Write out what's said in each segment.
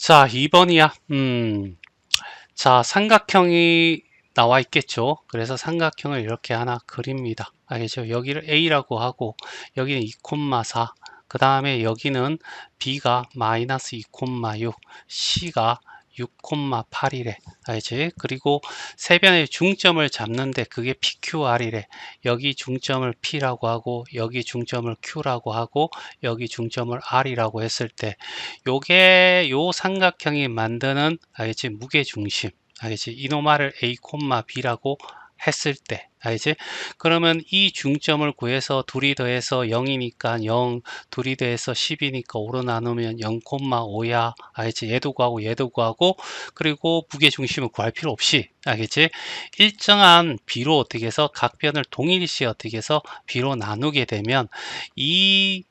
자, 2번이야. 자, 삼각형이 나와 있겠죠. 그래서 삼각형을 이렇게 하나 그립니다. 알겠죠? 여기를 A라고 하고, 여기는 2,4, 그 다음에 여기는 B가 마이너스 2,6, C가 6,8이래. 알지? 그리고 세 변의 중점을 잡는데 그게 PQR이래. 여기 중점을 P라고 하고, 여기 중점을 Q라고 하고, 여기 중점을 R이라고 했을 때, 요게 요 삼각형이 만드는 알지? 무게중심. 알겠지? 이노마를 A, B라고 했을 때, 알지? 그러면 이 중점을 구해서 둘이 더해서 0이니까 0, 둘이 더해서 10이니까 5로 나누면 0,5야. 알지? 얘도 구하고 얘도 구하고, 그리고 무게중심을 구할 필요 없이, 알겠지? 일정한 비로 어떻게 해서 각 변을 동일시 어떻게 해서 비로 나누게 되면 이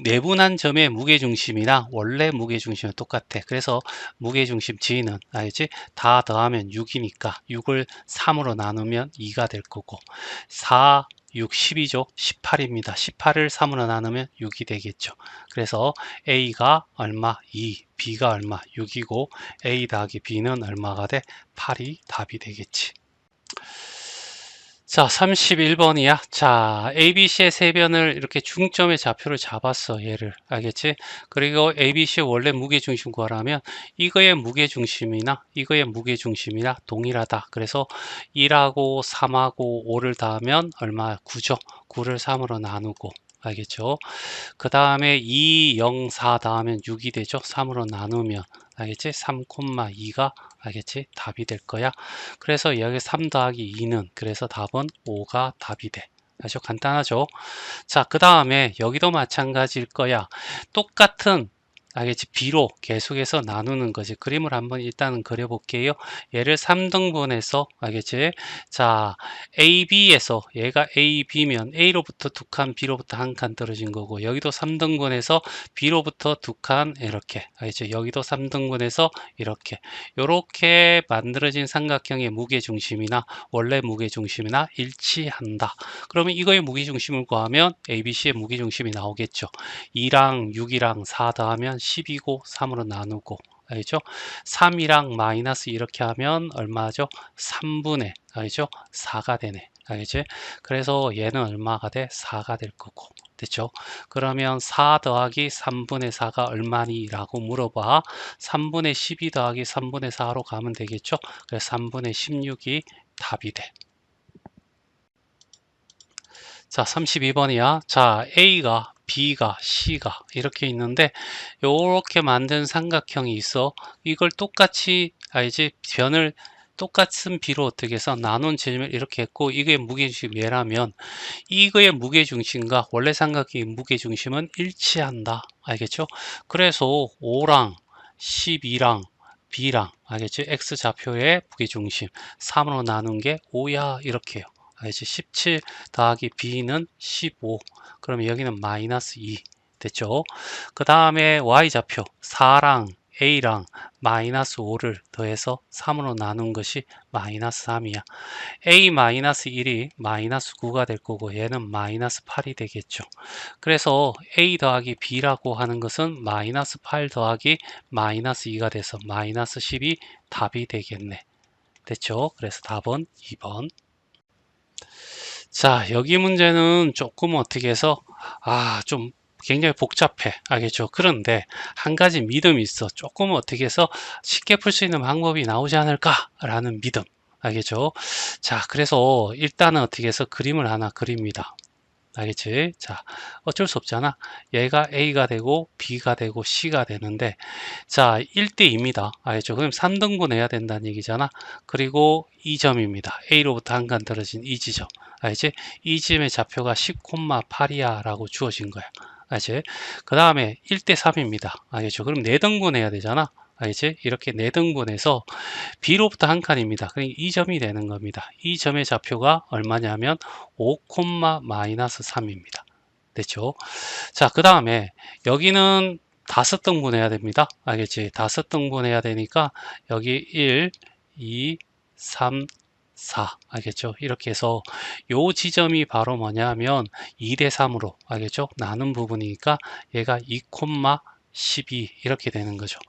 내분한 점의 무게중심이나 원래 무게중심은 똑같아. 그래서 무게중심 G는 알지? 다 더하면 6이니까 6을 3으로 나누면 2가 될 거고 4, 6, 10이죠. 18입니다. 18을 3으로 나누면 6이 되겠죠. 그래서 A가 얼마? 2, B가 얼마? 6이고 A 더하기 B는 얼마가 돼? 8이 답이 되겠지. 자, 31번이야. 자, ABC의 세변을 이렇게 중점의 좌표를 잡았어. 얘를. 알겠지? 그리고 ABC의 원래 무게중심 구하라면 이거의 무게중심이나 이거의 무게중심이나 동일하다. 그래서 1하고 3하고 5를 더하면 얼마? 9죠. 9를 3으로 나누고. 알겠죠? 그 다음에 2, 0, 4 더하면 6이 되죠. 3으로 나누면. 알겠지? 3,2가 알겠지? 답이 될 거야. 그래서 여기 3 더하기 2는 그래서 답은 5가 답이 돼. 아주 간단하죠? 자, 그 다음에 여기도 마찬가지일 거야. 똑같은 알겠지? B로 계속해서 나누는 거지. 그림을 한번 일단은 그려볼게요. 얘를 3등분해서 알겠지? 자, AB에서 얘가 AB면 A로부터 2칸, B로부터 1칸 떨어진 거고 여기도 3등분해서 B로부터 2칸 이렇게 알겠지? 여기도 3등분해서 이렇게 만들어진 삼각형의 무게중심이나 원래 무게중심이나 일치한다. 그러면 이거의 무게중심을 구하면 ABC의 무게중심이 나오겠죠. 2랑 6이랑 4 더하면 10이고 3으로 나누고 알죠? 3이랑 마이너스 이렇게 하면 얼마죠? 3분의 알죠? 4가 되네. 알겠지? 그래서 얘는 얼마가 돼? 4가 될 거고. 됐죠? 그러면 4 더하기 3분의 4가 얼마니? 라고 물어봐. 3분의 12 더하기 3분의 4로 가면 되겠죠? 그래서 3분의 16이 답이 돼. 자, 32번이야. 자, A가 B가 C가 이렇게 있는데 이렇게 만든 삼각형이 있어. 이걸 똑같이 알지? 변을 똑같은 비로 어떻게 해서 나눈 지점을 이렇게 했고 이게 무게중심 얘라면 이거의 무게중심과 원래 삼각형의 무게중심은 일치한다. 알겠죠? 그래서 5랑 12랑 B랑 알겠지? X좌표의 무게중심 3으로 나눈 게 5야 이렇게 해요. 알지? 17 더하기 B는 15. 그러면 여기는 마이너스 2 됐죠? 그 다음에 Y좌표 4랑 A랑 마이너스 5를 더해서 3으로 나눈 것이 마이너스 3이야. A 마이너스 1이 마이너스 9가 될 거고 얘는 마이너스 8이 되겠죠. 그래서 A 더하기 B라고 하는 것은 마이너스 8 더하기 마이너스 2가 돼서 마이너스 10이 답이 되겠네. 됐죠? 그래서 답은 2번. 자, 여기 문제는 조금 어떻게 해서, 좀 굉장히 복잡해. 알겠죠? 그런데 한 가지 믿음이 있어. 조금 어떻게 해서 쉽게 풀 수 있는 방법이 나오지 않을까라는 믿음. 알겠죠? 자, 그래서 일단은 어떻게 해서 그림을 하나 그립니다. 알겠지? 자, 어쩔 수 없잖아. 얘가 A가 되고 B가 되고 C가 되는데 자, 1대2입니다. 알겠죠? 그럼 3등분 해야 된다는 얘기잖아. 그리고 2점입니다. A로부터 한 칸 떨어진 이 지점. 알겠지? 이 지점의 좌표가 10,8이야 라고 주어진 거야. 알겠지? 그 다음에 1대3입니다. 알겠죠? 그럼 4등분 해야 되잖아. 알겠지? 이렇게 4등분해서 B로부터 한 칸입니다. 그러니까 2점이 되는 겁니다. 이 점의 좌표가 얼마냐면 5, 마이너스 3입니다. 됐죠? 자, 그 다음에 여기는 5등분 해야 됩니다. 알겠지? 5등분 해야 되니까 여기 1, 2, 3, 4 알겠죠? 이렇게 해서 요 지점이 바로 뭐냐면 2대3으로 알겠죠? 나눈 부분이니까 얘가 2, 12 이렇게 되는 거죠.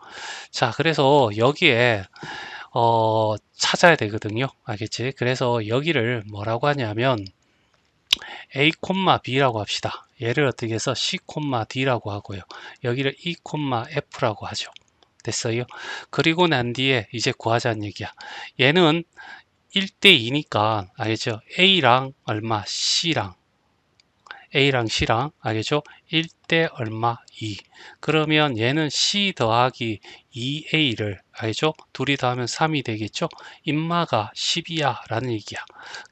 자, 그래서 여기에 찾아야 되거든요. 알겠지? 그래서 여기를 뭐라고 하냐면 A, B라고 합시다. 얘를 어떻게 해서 C, D라고 하고요. 여기를 E, F라고 하죠. 됐어요? 그리고 난 뒤에 이제 구하자는 얘기야. 얘는 1대2니까 알겠죠? A랑 얼마, A랑 C랑 알겠죠? 1대 얼마 2. 그러면 얘는 C 더하기 2A를 알겠죠? 둘이 더하면 3이 되겠죠? 인마가 10이야 라는 얘기야.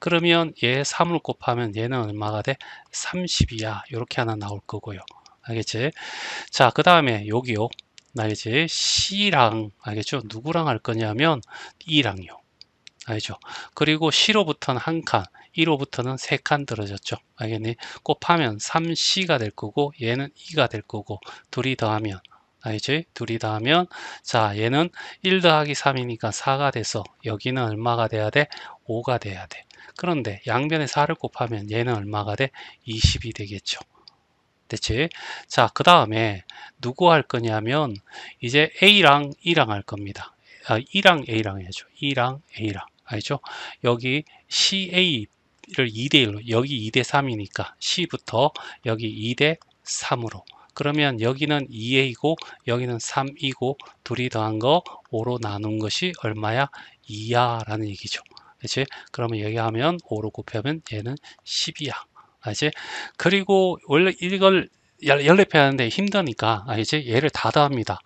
그러면 얘 3을 곱하면 얘는 얼마가 돼? 30이야. 이렇게 하나 나올 거고요. 알겠지? 자, 그 다음에 여기요. 알겠지? C랑 알겠죠? 누구랑 할 거냐면 E랑요. 알죠? 그리고 C로부터는 한 칸, E로부터는 세 칸 떨어졌죠. 알겠니? 곱하면 3C가 될 거고 얘는 E가 될 거고 둘이 더하면 알지? 둘이 더하면 자 얘는 1 더하기 3이니까 4가 돼서 여기는 얼마가 돼야 돼? 5가 돼야 돼. 그런데 양변에 4를 곱하면 얘는 얼마가 돼? 20이 되겠죠. 됐지? 자, 그 다음에 누구 할 거냐면 이제 A랑 E랑 할 겁니다. E랑 A랑 해야죠. E랑 A랑. 알죠? 여기 CA를 2대1로, 여기 2대 3이니까 C부터 여기 2대 3으로. 그러면 여기는 2A고 여기는 3이고 둘이 더한 거 5로 나눈 것이 얼마야? 2야 라는 얘기죠. 그치? 그러면 여기 하면 5로 곱하면 얘는 10이야. 알지? 그리고 원래 이걸 연립해야 하는데 힘드니까 알지? 얘를 다 더합니다.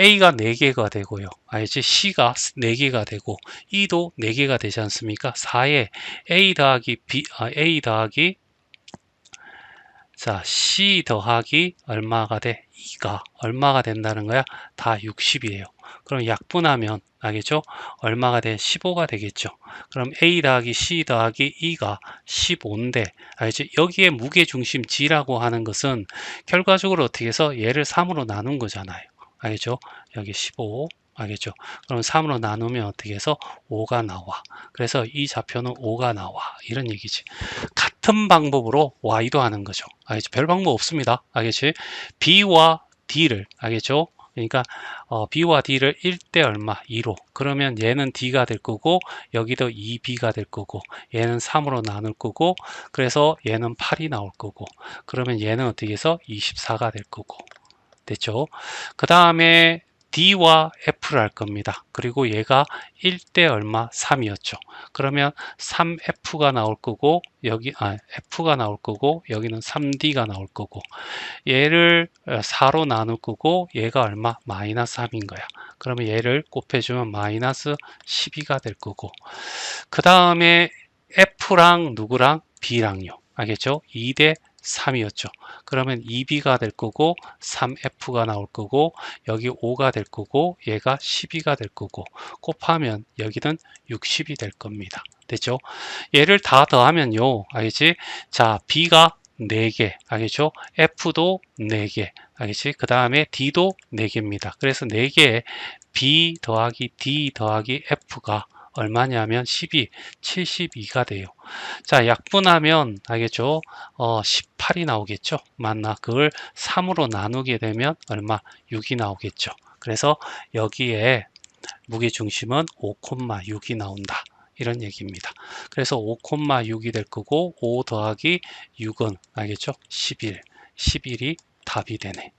A가 4개가 되고요. 알지? C가 4개가 되고 E도 4개가 되지 않습니까? 4에 A 더하기 B, A 더하기 자, C 더하기 얼마가 돼? 2가 얼마가 된다는 거야? 다 60이에요. 그럼 약분하면 알겠죠? 얼마가 돼? 15가 되겠죠. 그럼 A 더하기 C 더하기 2가 15인데 알지? 여기에 무게중심 G라고 하는 것은 결과적으로 어떻게 해서 얘를 3으로 나눈 거잖아요. 알겠죠? 여기 15 알겠죠? 그럼 3으로 나누면 어떻게 해서 5가 나와. 그래서 이 좌표는 5가 나와. 이런 얘기지. 같은 방법으로 Y도 하는 거죠. 알겠죠? 별 방법 없습니다. 알겠지? B와 D를 알겠죠? 그러니까 B와 D를 1대 얼마? 2로. 그러면 얘는 D가 될 거고 여기도 2B가 될 거고 얘는 3으로 나눌 거고 그래서 얘는 8이 나올 거고 그러면 얘는 어떻게 해서 24가 될 거고 됐죠? 그 다음에 D와 F를 할 겁니다. 그리고 얘가 1대 얼마? 3이었죠. 그러면 3F가 나올 거고 여기 F가 나올 거고 여기는 3D가 나올 거고 얘를 4로 나눌 거고 얘가 얼마? 마이너스 3인 거야. 그러면 얘를 곱해주면 마이너스 12가 될 거고 그 다음에 F랑 누구랑? B랑요. 알겠죠? 2대 3이었죠. 그러면 2B가 될 거고 3F가 나올 거고 여기 5가 될 거고 얘가 12가 될 거고 곱하면 여기는 60이 될 겁니다. 됐죠? 얘를 다 더하면요. 알겠지? 자, B가 4개. 알겠죠? F도 4개. 알겠지? 그 다음에 D도 4개입니다. 그래서 4개에 B 더하기 D 더하기 F가 얼마냐면 12, 72가 돼요. 자, 약분하면 알겠죠? 18이 나오겠죠? 맞나? 그걸 3으로 나누게 되면 얼마? 6이 나오겠죠. 그래서 여기에 무게중심은 5,6이 나온다. 이런 얘기입니다. 그래서 5,6이 될 거고 5 더하기 6은 알겠죠? 11. 11이 답이 되네.